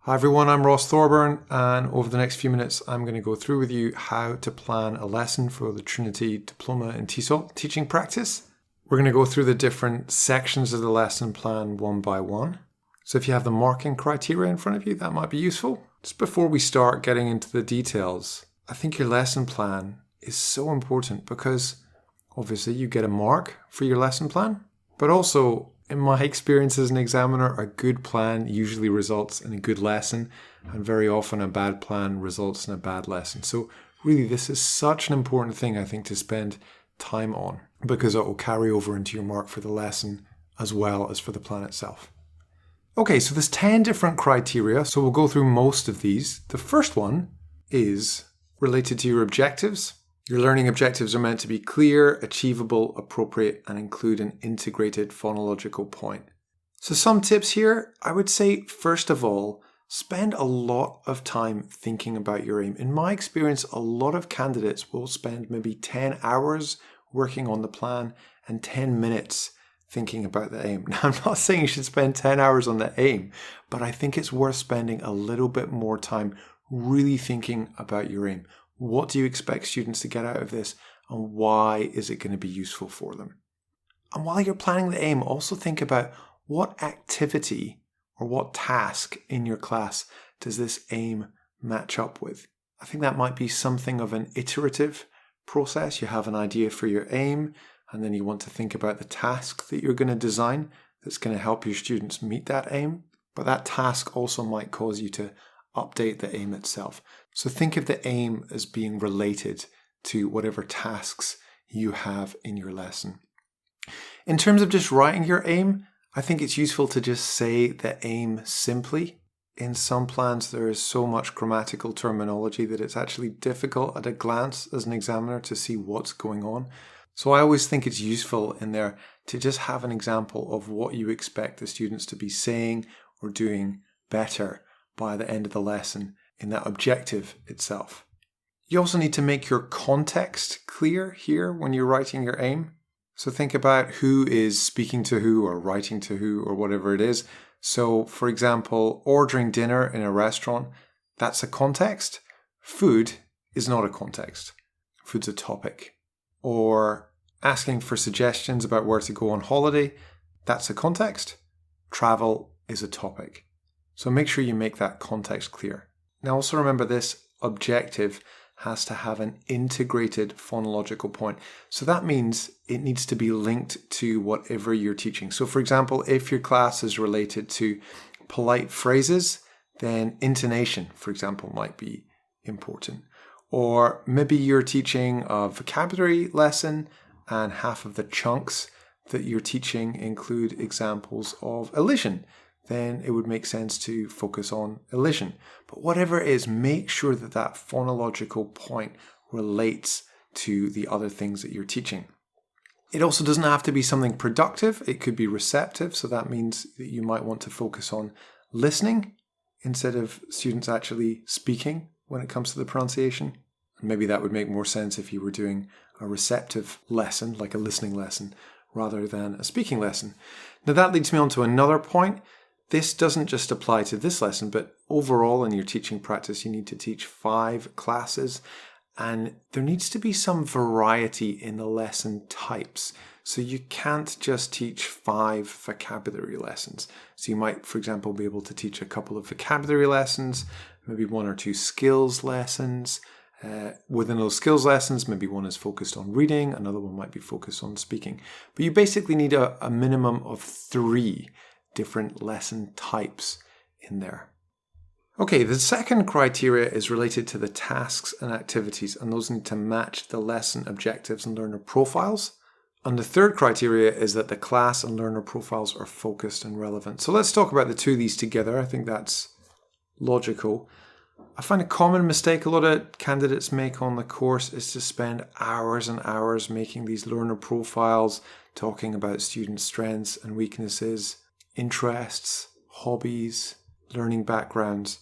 Hi everyone, I'm Ross Thorburn, and over the next few minutes I'm going to go through with you how to plan a lesson for the Trinity Diploma in TESOL teaching practice. We're going to go through the different sections of the lesson plan one by one. So if you have the marking criteria in front of you, that might be useful. Just before we start getting into the details, I think your lesson plan is so important because obviously you get a mark for your lesson plan, but also in my experience as an examiner, a good plan usually results in a good lesson, and very often a bad plan results in a bad lesson. So really, this is such an important thing, I think, to spend time on because it will carry over into your mark for the lesson as well as for the plan itself. Okay, so there's 10 different criteria, so we'll go through most of these. The first one is related to your objectives. Your learning objectives are meant to be clear, achievable, appropriate, and include an integrated phonological point. So some tips here, I would say, first of all, spend a lot of time thinking about your aim. In my experience, a lot of candidates will spend maybe 10 hours working on the plan and 10 minutes thinking about the aim. Now, I'm not saying you should spend 10 hours on the aim, but I think it's worth spending a little bit more time really thinking about your aim. What do you expect students to get out of this, and why is it going to be useful for them? And while you're planning the aim, also think about what activity or what task in your class does this aim match up with. I think that might be something of an iterative process. You have an idea for your aim, and then you want to think about the task that you're going to design that's going to help your students meet that aim. But that task also might cause you to update the aim itself. So think of the aim as being related to whatever tasks you have in your lesson. In terms of just writing your aim, I think it's useful to just say the aim simply. In some plans, there is so much grammatical terminology that it's actually difficult at a glance as an examiner to see what's going on. So I always think it's useful in there to just have an example of what you expect the students to be saying or doing better by the end of the lesson in that objective itself. You also need to make your context clear here when you're writing your aim. So think about who is speaking to who or writing to who or whatever it is. So for example, ordering dinner in a restaurant, that's a context. Food is not a context. Food's a topic. Or asking for suggestions about where to go on holiday, that's a context. Travel is a topic. So make sure you make that context clear. Now also remember, this objective has to have an integrated phonological point. So that means it needs to be linked to whatever you're teaching. So for example, if your class is related to polite phrases, then intonation, for example, might be important. Or maybe you're teaching a vocabulary lesson and half of the chunks that you're teaching include examples of elision. Then it would make sense to focus on elision. But whatever it is, make sure that that phonological point relates to the other things that you're teaching. It also doesn't have to be something productive. It could be receptive. So that means that you might want to focus on listening instead of students actually speaking when it comes to the pronunciation. And maybe that would make more sense if you were doing a receptive lesson, like a listening lesson, rather than a speaking lesson. Now that leads me on to another point. This doesn't just apply to this lesson, but overall in your teaching practice, you need to teach 5 classes, and there needs to be some variety in the lesson types. So you can't just teach 5 vocabulary lessons. So you might, for example, be able to teach a couple of vocabulary lessons, maybe 1 or 2 skills lessons. Within those skills lessons, maybe one is focused on reading, another one might be focused on speaking. But you basically need a minimum of 3 different lesson types in there. Okay, the second criteria is related to the tasks and activities, and those need to match the lesson objectives and learner profiles. And the third criteria is that the class and learner profiles are focused and relevant. So let's talk about the two of these together. I think that's logical. I find a common mistake a lot of candidates make on the course is to spend hours and hours making these learner profiles, talking about student strengths and weaknesses, interests, hobbies, learning backgrounds,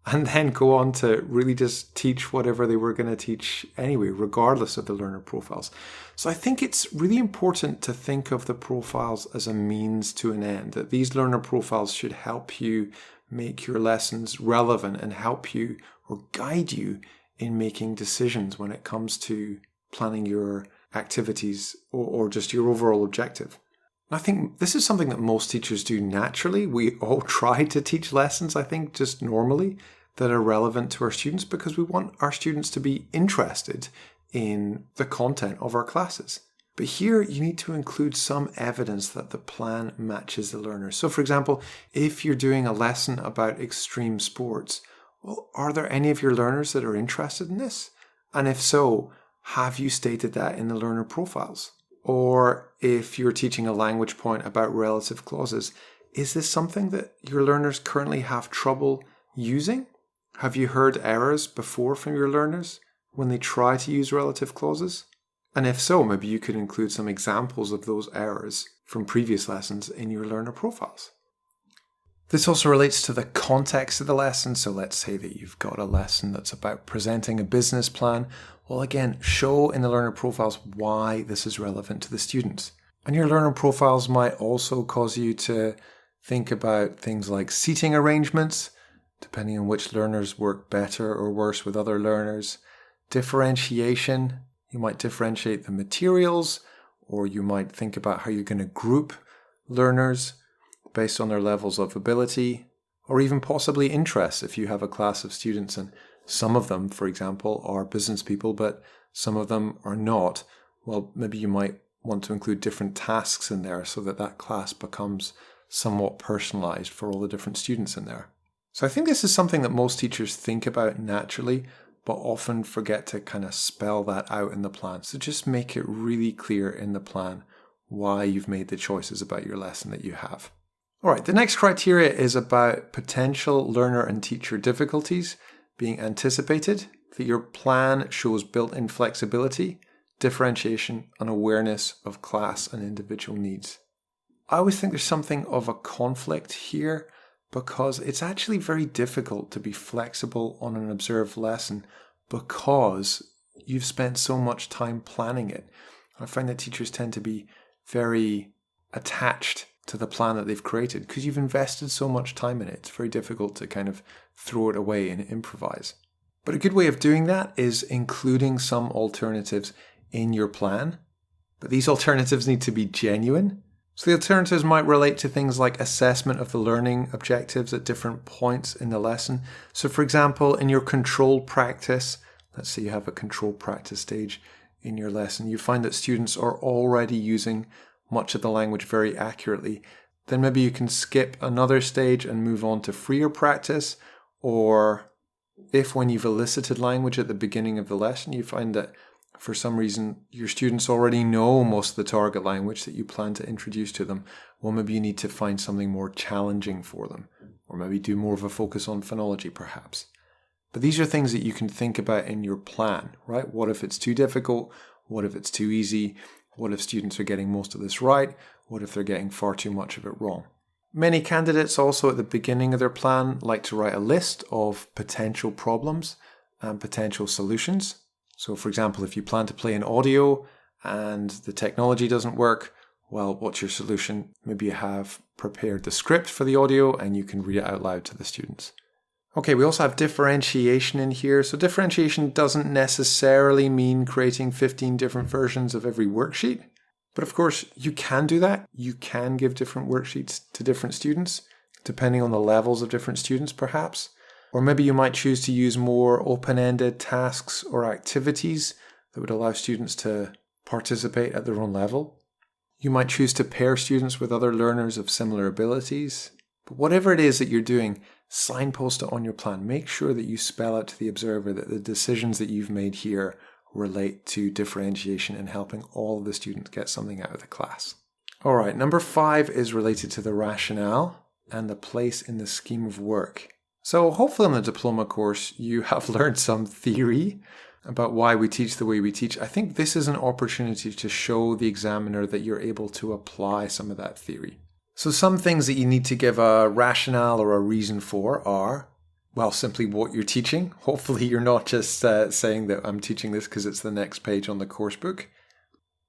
and then go on to really just teach whatever they were going to teach anyway, regardless of the learner profiles. So I think it's really important to think of the profiles as a means to an end, that these learner profiles should help you make your lessons relevant and help you or guide you in making decisions when it comes to planning your activities or just your overall objective. And I think this is something that most teachers do naturally. We all try to teach lessons, I think, just normally that are relevant to our students because we want our students to be interested in the content of our classes. But here you need to include some evidence that the plan matches the learner. So for example, if you're doing a lesson about extreme sports, well, are there any of your learners that are interested in this? And if so, have you stated that in the learner profiles? Or if you're teaching a language point about relative clauses, is this something that your learners currently have trouble using? Have you heard errors before from your learners when they try to use relative clauses? And if so, maybe you could include some examples of those errors from previous lessons in your learner profiles. This also relates to the context of the lesson. So let's say that you've got a lesson that's about presenting a business plan. Well, again, show in the learner profiles why this is relevant to the students. And your learner profiles might also cause you to think about things like seating arrangements, depending on which learners work better or worse with other learners. Differentiation, you might differentiate the materials, or you might think about how you're going to group learners based on their levels of ability, or even possibly interests if you have a class of students and some of them, for example, are business people, but some of them are not. Well, maybe you might want to include different tasks in there so that that class becomes somewhat personalized for all the different students in there. So I think this is something that most teachers think about naturally, but often forget to kind of spell that out in the plan. So just make it really clear in the plan why you've made the choices about your lesson that you have. All right, the next criteria is about potential learner and teacher difficulties being anticipated, that your plan shows built-in flexibility, differentiation, and awareness of class and individual needs. I always think there's something of a conflict here because it's actually very difficult to be flexible on an observed lesson because you've spent so much time planning it. I find that teachers tend to be very attached to the plan that they've created because you've invested so much time in it. It's very difficult to kind of throw it away and improvise. But a good way of doing that is including some alternatives in your plan. But these alternatives need to be genuine. So the alternatives might relate to things like assessment of the learning objectives at different points in the lesson. So for example, in your control practice, let's say you have a control practice stage in your lesson, you find that students are already using much of the language very accurately. Then maybe you can skip another stage and move on to freer practice. Or if when you've elicited language at the beginning of the lesson, you find that for some reason your students already know most of the target language that you plan to introduce to them, well, maybe you need to find something more challenging for them, or maybe do more of a focus on phonology perhaps. But these are things that you can think about in your plan, right? What if it's too difficult? What if it's too easy? What if students are getting most of this right? What if they're getting far too much of it wrong? Many candidates also at the beginning of their plan like to write a list of potential problems and potential solutions. So for example, if you plan to play an audio and the technology doesn't work, well, what's your solution? Maybe you have prepared the script for the audio and you can read it out loud to the students. Okay, we also have differentiation in here. So differentiation doesn't necessarily mean creating 15 different versions of every worksheet. But of course, you can do that. You can give different worksheets to different students, depending on the levels of different students, perhaps. Or maybe you might choose to use more open-ended tasks or activities that would allow students to participate at their own level. You might choose to pair students with other learners of similar abilities. But whatever it is that you're doing, signpost it on your plan. Make sure that you spell out to the observer that the decisions that you've made here relate to differentiation and helping all of the students get something out of the class. All right, number 5 is related to the rationale and the place in the scheme of work. So hopefully in the diploma course, you have learned some theory about why we teach the way we teach. I think this is an opportunity to show the examiner that you're able to apply some of that theory. So some things that you need to give a rationale or a reason for are, well, simply what you're teaching. Hopefully you're not just saying that I'm teaching this because it's the next page on the course book.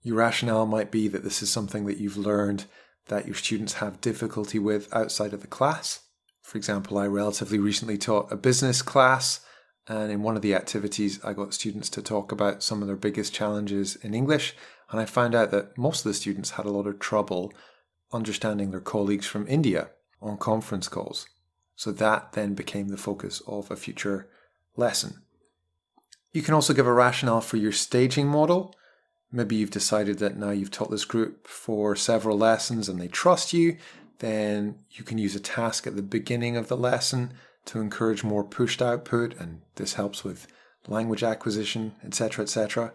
Your rationale might be that this is something that you've learned that your students have difficulty with outside of the class. For example, I relatively recently taught a business class, and in one of the activities, I got students to talk about some of their biggest challenges in English, and I found out that most of the students had a lot of trouble understanding their colleagues from India on conference calls. So that then became the focus of a future lesson. You can also give a rationale for your staging model. Maybe you've decided that now you've taught this group for several lessons and they trust you. Then you can use a task at the beginning of the lesson to encourage more pushed output, and this helps with language acquisition, etc., etc.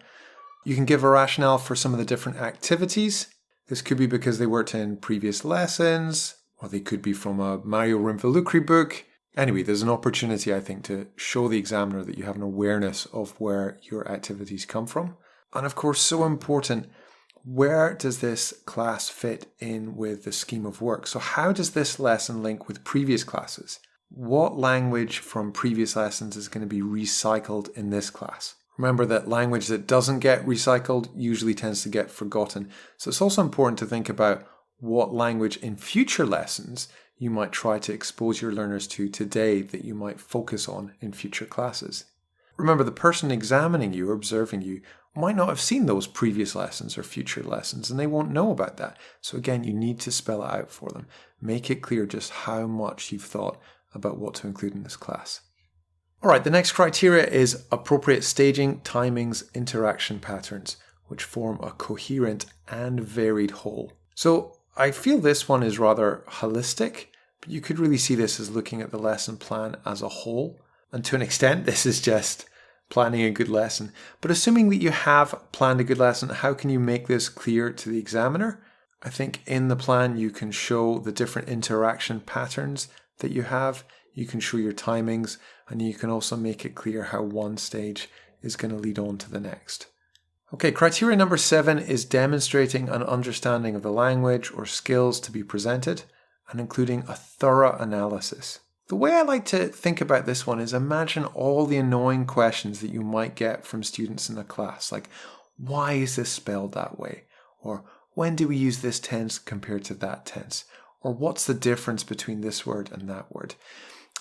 You can give a rationale for some of the different activities. This could be because they worked in previous lessons, or they could be from a Mario Rimvalukri book. Anyway, there's an opportunity, I think, to show the examiner that you have an awareness of where your activities come from. And of course, so important, where does this class fit in with the scheme of work? So how does this lesson link with previous classes? What language from previous lessons is going to be recycled in this class? Remember that language that doesn't get recycled usually tends to get forgotten. So it's also important to think about what language in future lessons you might try to expose your learners to today that you might focus on in future classes. Remember, the person examining you or observing you might not have seen those previous lessons or future lessons, and they won't know about that. So again, you need to spell it out for them. Make it clear just how much you've thought about what to include in this class. All right, the next criteria is appropriate staging, timings, interaction patterns, which form a coherent and varied whole. So I feel this one is rather holistic, but you could really see this as looking at the lesson plan as a whole. And to an extent, this is just planning a good lesson. But assuming that you have planned a good lesson, how can you make this clear to the examiner? I think in the plan, you can show the different interaction patterns that you have. You can show your timings, and you can also make it clear how one stage is going to lead on to the next. Okay, criteria number 7 is demonstrating an understanding of the language or skills to be presented and including a thorough analysis. The way I like to think about this one is imagine all the annoying questions that you might get from students in a class, like, why is this spelled that way? Or when do we use this tense compared to that tense? Or what's the difference between this word and that word?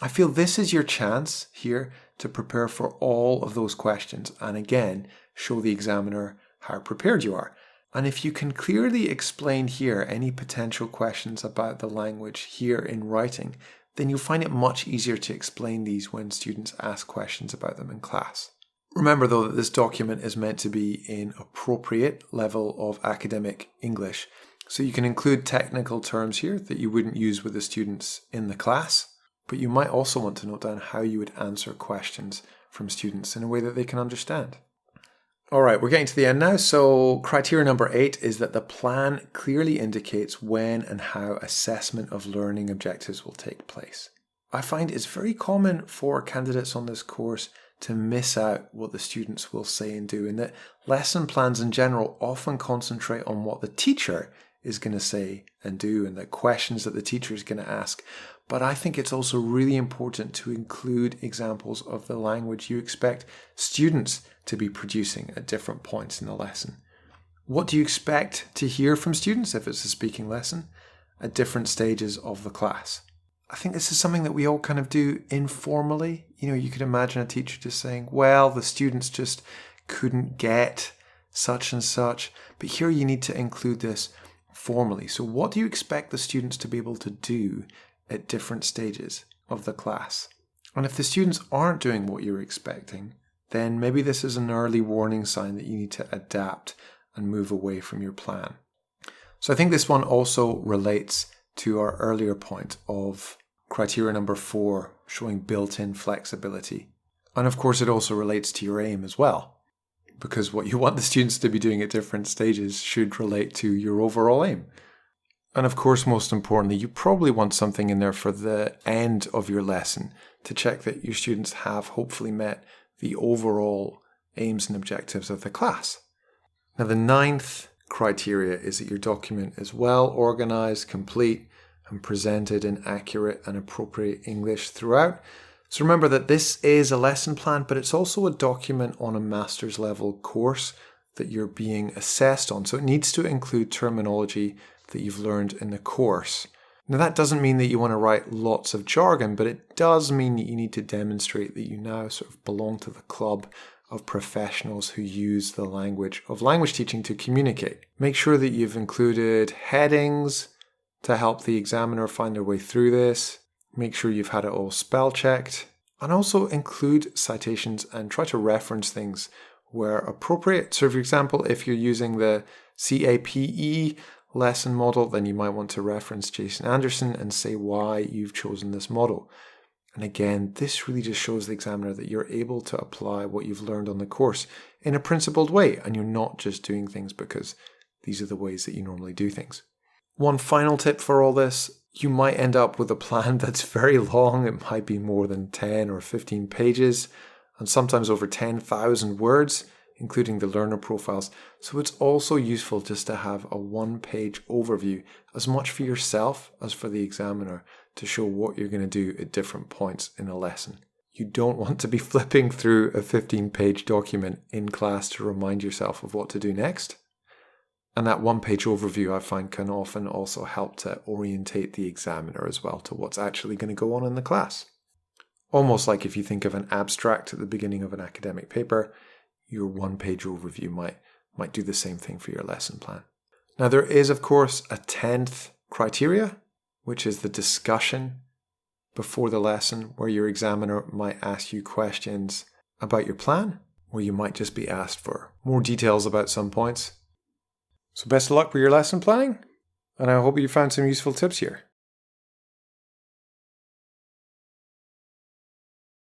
I feel this is your chance here to prepare for all of those questions and again, show the examiner how prepared you are. And if you can clearly explain here any potential questions about the language here in writing, then you'll find it much easier to explain these when students ask questions about them in class. Remember though that this document is meant to be in appropriate level of academic English. So you can include technical terms here that you wouldn't use with the students in the class, but you might also want to note down how you would answer questions from students in a way that they can understand. All right, we're getting to the end now. So criteria number 8 is that the plan clearly indicates when and how assessment of learning objectives will take place. I find it's very common for candidates on this course to miss out what the students will say and do, and that lesson plans in general often concentrate on what the teacher is going to say and do and the questions that the teacher is going to ask. But I think it's also really important to include examples of the language you expect students to be producing at different points in the lesson. What do you expect to hear from students if it's a speaking lesson at different stages of the class? I think this is something that we all kind of do informally. You know, you could imagine a teacher just saying, well, the students just couldn't get such and such. But here you need to include this formally. So what do you expect the students to be able to do at different stages of the class? And if the students aren't doing what you're expecting, then maybe this is an early warning sign that you need to adapt and move away from your plan. So I think this one also relates to our earlier point of criteria number 4, showing built-in flexibility. And of course, it also relates to your aim as well, because what you want the students to be doing at different stages should relate to your overall aim. And of course, most importantly, you probably want something in there for the end of your lesson to check that your students have hopefully met the overall aims and objectives of the class. Now, the 9th criteria is that your document is well organized, complete, and presented in accurate and appropriate English throughout. So remember that this is a lesson plan, but it's also a document on a master's level course that you're being assessed on. So it needs to include terminology that you've learned in the course. Now that doesn't mean that you want to write lots of jargon, but it does mean that you need to demonstrate that you now sort of belong to the club of professionals who use the language of language teaching to communicate. Make sure that you've included headings to help the examiner find their way through this. Make sure you've had it all spell checked. And also include citations and try to reference things where appropriate. So for example, if you're using the CAPE lesson model, then you might want to reference Jason Anderson and say why you've chosen this model. And again, this really just shows the examiner that you're able to apply what you've learned on the course in a principled way, and you're not just doing things because these are the ways that you normally do things. One final tip for all this, you might end up with a plan that's very long. It might be more than 10 or 15 pages, and sometimes over 10,000 words, including the learner profiles. So it's also useful just to have a one-page overview, as much for yourself as for the examiner, to show what you're going to do at different points in a lesson. You don't want to be flipping through a 15-page document in class to remind yourself of what to do next. And that one-page overview I find can often also help to orientate the examiner as well to what's actually going to go on in the class. Almost like if you think of an abstract at the beginning of an academic paper, your one-page overview might do the same thing for your lesson plan. Now there is, of course, a 10th criteria, which is the discussion before the lesson, where your examiner might ask you questions about your plan, or you might just be asked for more details about some points. So best of luck with your lesson planning, and I hope you found some useful tips here.